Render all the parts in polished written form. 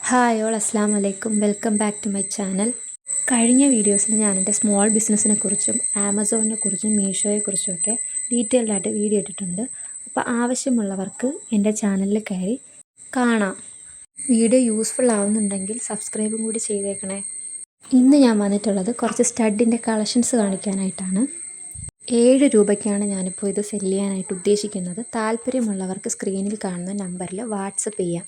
Hi all അസ്സാം വലൈക്കും welcome back to my channel. കഴിഞ്ഞ വീഡിയോസിൽ ഞാൻ എൻ്റെ സ്മോൾ ബിസിനസ്സിനെ കുറിച്ചും ആമസോണിനെ കുറിച്ചും മീഷോയെക്കുറിച്ചും ഒക്കെ ഡീറ്റെയിൽഡായിട്ട് വീഡിയോ ഇട്ടിട്ടുണ്ട്. അപ്പോൾ ആവശ്യമുള്ളവർക്ക് എൻ്റെ ചാനലിൽ കയറി കാണാം. വീഡിയോ യൂസ്ഫുൾ ആവുന്നുണ്ടെങ്കിൽ സബ്സ്ക്രൈബും കൂടി ചെയ്തേക്കണേ. ഇന്ന് ഞാൻ വന്നിട്ടുള്ളത് കുറച്ച് സ്റ്റഡിൻ്റെ കളക്ഷൻസ് കാണിക്കാനായിട്ടാണ്. 7 രൂപയ്ക്കാണ് ഞാനിപ്പോൾ ഇത് സെല് ചെയ്യാനായിട്ട് ഉദ്ദേശിക്കുന്നത്. താല്പര്യമുള്ളവർക്ക് സ്ക്രീനിൽ കാണുന്ന നമ്പറിൽ വാട്സപ്പ് ചെയ്യാം.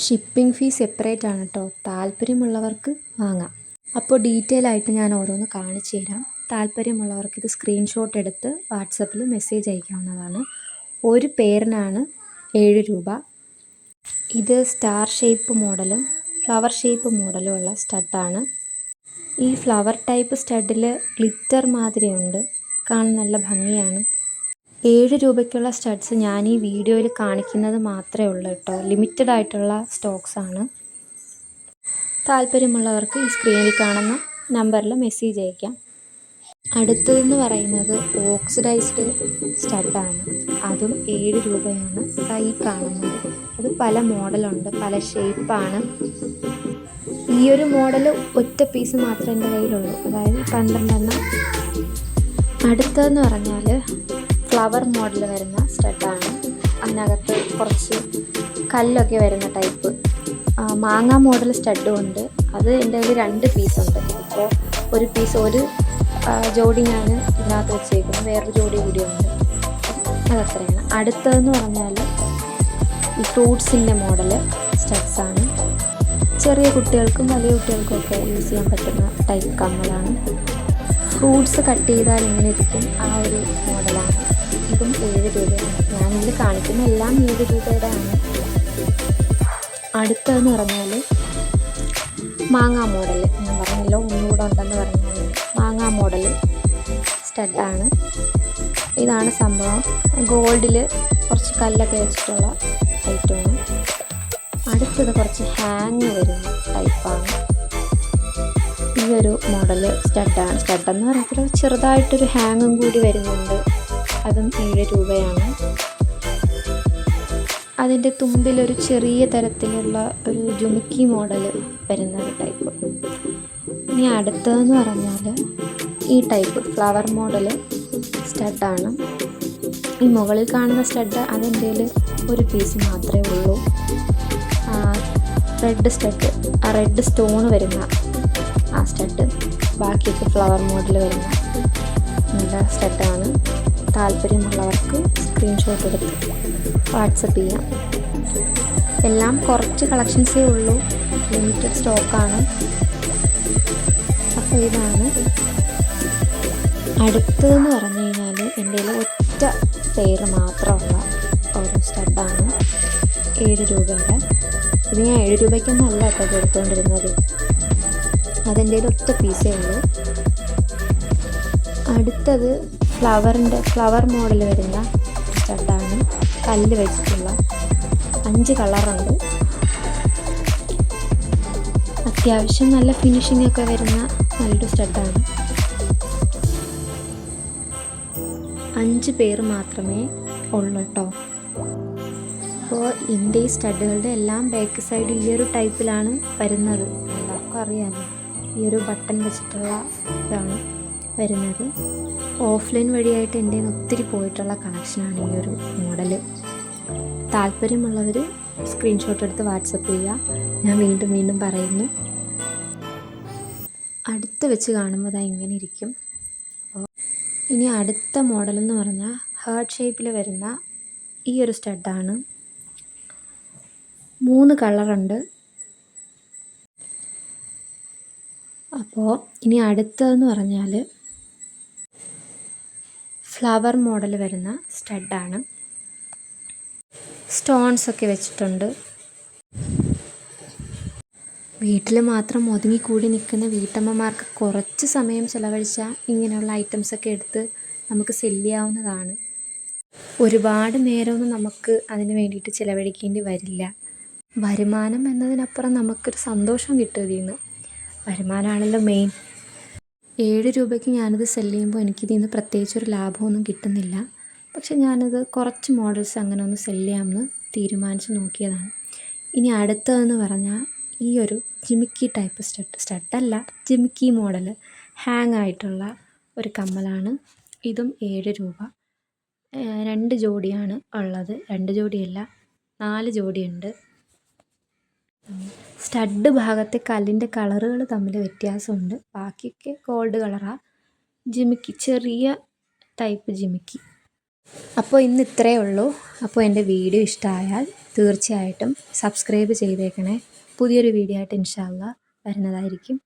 ഷിപ്പിംഗ് ഫീ സെപ്പറേറ്റ് ആണ് കേട്ടോ. താല്പര്യമുള്ളവർക്ക് വാങ്ങാം. അപ്പോൾ ഡീറ്റെയിൽ ആയിട്ട് ഞാൻ ഓരോന്ന് കാണിച്ചു തരാം. താല്പര്യമുള്ളവർക്ക് ഇത് സ്ക്രീൻഷോട്ട് എടുത്ത് വാട്സപ്പിൽ മെസ്സേജ് അയക്കാവുന്നതാണ്. ഒരു പെയറിനാണ് 7 രൂപ. ഇത് സ്റ്റാർ ഷേപ്പ് മോഡലും ഫ്ലവർ ഷേപ്പ് മോഡലും ഉള്ള സ്റ്റഡാണ്. ഈ ഫ്ലവർ ടൈപ്പ് സ്റ്റഡിൽ ഗ്ലിറ്റർ മാതിരിയുണ്ട്, കാണാൻ നല്ല ഭംഗിയാണ്. 7 രൂപയ്ക്കുള്ള സ്റ്റഡ്സ് ഞാൻ ഈ വീഡിയോയിൽ കാണിക്കുന്നത് മാത്രമേ ഉള്ളൂ കേട്ടോ. ലിമിറ്റഡ് ആയിട്ടുള്ള സ്റ്റോക്സാണ്. താല്പര്യമുള്ളവർക്ക് ഈ സ്ക്രീനിൽ കാണുന്ന നമ്പറിൽ മെസ്സേജ് അയക്കാം. അടുത്തതെന്ന് പറയുന്നത് ഓക്സിഡൈസ്ഡ് സ്റ്റഡാണ്. അതും 7 രൂപയാണ്. ഈ കാണുന്നത് അത് പല മോഡലുണ്ട്, പല ഷേപ്പാണ്. ഈ ഒരു മോഡൽ ഒറ്റ പീസ് മാത്രമേ എൻ്റെ കയ്യിലുള്ളൂ, അതായത് 12 എണ്ണം. അടുത്തതെന്ന് പറഞ്ഞാൽ ഫ്ലവർ മോഡൽ വരുന്ന സ്റ്റഡാണ്. അതിനകത്ത് കുറച്ച് കല്ലൊക്കെ വരുന്ന ടൈപ്പ് മാങ്ങ മോഡൽ സ്റ്റഡും ഉണ്ട്. അത് എൻ്റെ കയ്യിൽ 2 പീസുണ്ട്. അപ്പോൾ ഒരു ജോഡി ഞാൻ ഇതിനകത്ത് വെച്ചേക്കുന്നു, വേറൊരു ജോഡി കൂടിയുണ്ട്. അതത്രയാണ്. അടുത്തതെന്ന് പറഞ്ഞാൽ ഈ ഫ്രൂട്ട്സിൻ്റെ മോഡൽ സ്റ്റഡ്സാണ്. ചെറിയ കുട്ടികൾക്കും വലിയ കുട്ടികൾക്കും ഒക്കെ യൂസ് ചെയ്യാൻ പറ്റുന്ന ടൈപ്പ് കമ്മലാണ്. ഫ്രൂട്ട്സ് കട്ട് ചെയ്താൽ ഇങ്ങനെ ഇരിക്കും, ആ ഒരു മോഡലാണ്. ഇതും 7 രൂപയാണ്. ഞാനിതിൽ കാണിക്കുന്ന എല്ലാം 7 രൂപയുടെ ആണ്. അടുത്തതെന്ന് പറഞ്ഞാൽ മാങ്ങാ മോഡൽ. ഞാൻ പറഞ്ഞല്ലോ ഒന്നുകൂടെ ഉണ്ടെന്ന് പറഞ്ഞാൽ മാങ്ങാ മോഡൽ സ്റ്റഡാണ്. ഇതാണ് സംഭവം. ഗോൾഡിൽ കുറച്ച് കല്ലൊക്കെ വെച്ചിട്ടുള്ള ഐറ്റമാണ്. അടുത്തത് കുറച്ച് ഹാങ് വരുന്ന ടൈപ്പാണ്. ഈ ഒരു മോഡൽ സ്റ്റഡാണ്. സ്റ്റഡെന്ന് പറയുമ്പോൾ ചെറുതായിട്ടൊരു ഹാങ്ങും കൂടി വരുന്നുണ്ട്. അതും 7 രൂപയാണ്. അതിൻ്റെ തുമ്പിലൊരു ചെറിയ തരത്തിലുള്ള ഒരു ജുമുക്കി മോഡൽ വരുന്ന ഒരു ടൈപ്പ്. ഇനി അടുത്തതെന്ന് പറഞ്ഞാൽ ഈ ടൈപ്പ് ഫ്ലവർ മോഡൽ സ്റ്റഡാണ്. ഈ മുകളിൽ കാണുന്ന സ്റ്റഡ് അതിൻ്റെ ഒരു പീസ് മാത്രമേ ഉള്ളൂ. റെഡ് സ്റ്റഡ്, ആ റെഡ് സ്റ്റോൺ വരുന്ന ആ സ്റ്റഡ്. ബാക്കിയൊക്കെ ഫ്ലവർ മോഡൽ വരുന്ന നല്ല സ്റ്റഡാണ്. താല്പര്യമുള്ളവർക്ക് സ്ക്രീൻഷോട്ട് എടുത്ത് വാട്സപ്പ് ചെയ്യാം. എല്ലാം കുറച്ച് കളക്ഷൻസേ ഉള്ളൂ, ലിമിറ്റഡ് സ്റ്റോക്കാണ്. അപ്പോൾ ഇതാണ്. അടുത്തതെന്ന് പറഞ്ഞു കഴിഞ്ഞാൽ എൻ്റെ ഒറ്റ പെയർ മാത്രമുള്ള ഒരു സ്റ്റഡാണ്. 7 രൂപയുടെ. ഇത് ഞാൻ 7 രൂപയ്ക്കൊന്നും അല്ല കേട്ടോ എടുത്തുകൊണ്ടിരുന്നത്. അതെൻ്റെ ഒറ്റ പീസേ ഉള്ളൂ. അടുത്തത് ഫ്ലവർ മോഡൽ വരുന്ന സ്റ്റഡാണ്. കല്ല് വെച്ചിട്ടുള്ള 5 കളറുണ്ട്. അത്യാവശ്യം നല്ല ഫിനിഷിംഗ് ഒക്കെ വരുന്ന നല്ലൊരു സ്റ്റഡാണ്. 5 പേർ മാത്രമേ ഉള്ളൂ കേട്ടോ. അപ്പോൾ എൻ്റെ ഈ സ്റ്റഡുകളുടെ എല്ലാം ബാക്ക് സൈഡ് ഈ ഒരു ടൈപ്പിലാണ് വരുന്നത്. എല്ലാവർക്കും അറിയാമല്ലോ, ഈ ഒരു ബട്ടൺ വെച്ചിട്ടുള്ള ഇതാണ് വരുന്നത്. ഓഫ്ലൈൻ വഴിയായിട്ട് എൻ്റെ ഒത്തിരി പോയിട്ടുള്ള കളക്ഷനാണ് ഈ ഒരു മോഡൽ. താല്പര്യമുള്ളവർ സ്ക്രീൻഷോട്ട് എടുത്ത് വാട്സപ്പ് ചെയ്യുക. ഞാൻ വീണ്ടും പറയുന്നു. അടുത്ത് വെച്ച് കാണുമ്പോൾ അത് ഇങ്ങനെ ഇരിക്കും. അപ്പോൾ ഇനി അടുത്ത മോഡൽ എന്ന് പറഞ്ഞാൽ ഹാർട്ട് ഷേപ്പിൽ വരുന്ന ഈ ഒരു സ്റ്റഡാണ്. 3 കളറുണ്ട്. അപ്പോൾ ഇനി അടുത്തതെന്ന് പറഞ്ഞാൽ ഫ്ലവർ മോഡൽ വരുന്ന സ്റ്റഡാണ്. സ്റ്റോൺസൊക്കെ വെച്ചിട്ടുണ്ട്. വീട്ടിൽ മാത്രം ഒതുങ്ങിക്കൂടി നിൽക്കുന്ന വീട്ടമ്മമാർക്ക് കുറച്ച് സമയം ചിലവഴിച്ചാൽ ഇങ്ങനെയുള്ള ഐറ്റംസൊക്കെ എടുത്ത് നമുക്ക് സെല് ചെയ്യാവുന്നതാണ്. ഒരുപാട് നേരമൊന്നും നമുക്ക് അതിന് വേണ്ടിയിട്ട് ചിലവഴിക്കേണ്ടി വരില്ല. വരുമാനം എന്നതിനപ്പുറം നമുക്കൊരു സന്തോഷം കിട്ടും ഇതിൽ നിന്ന്. വരുമാനമാണല്ലോ മെയിൻ. 7 രൂപയ്ക്ക് ഞാനിത് സെല് ചെയ്യുമ്പോൾ എനിക്കിതിൽ നിന്ന് പ്രത്യേകിച്ചൊരു ലാഭമൊന്നും കിട്ടുന്നില്ല. പക്ഷെ ഞാനത് കുറച്ച് മോഡൽസ് അങ്ങനെ ഒന്ന് സെല് ചെയ്യാമെന്ന് തീരുമാനിച്ച് നോക്കിയതാണ്. ഇനി അടുത്തതെന്ന് പറഞ്ഞാൽ ഈ ഒരു Jimikki type സ്റ്റഡല്ല Jimikki model hang ആയിട്ടുള്ള ഒരു കമ്മലാണ്. ഇതും 7 രൂപ. 2 ജോഡിയാണ് ഉള്ളത്. 2 ജോഡിയല്ല, 4 ജോഡിയുണ്ട്. സ്റ്റഡ് ഭാഗത്തെ കല്ലിൻ്റെ കളറുകൾ തമ്മിൽ വ്യത്യാസമുണ്ട്. ബാക്കിയൊക്കെ ഗോൾഡ് കളറാണ്. ജിമിക്കി ചെറിയ ടൈപ്പ് ജിമിക്കി. അപ്പോൾ ഇന്ന് ഇത്രയേ ഉള്ളൂ. അപ്പോൾ എൻ്റെ വീഡിയോ ഇഷ്ടമായാൽ തീർച്ചയായിട്ടും സബ്സ്ക്രൈബ് ചെയ്തേക്കണേ. പുതിയൊരു വീഡിയോ ആയിട്ട് ഇൻഷാ അല്ലാഹ് വരുന്നതായിരിക്കും.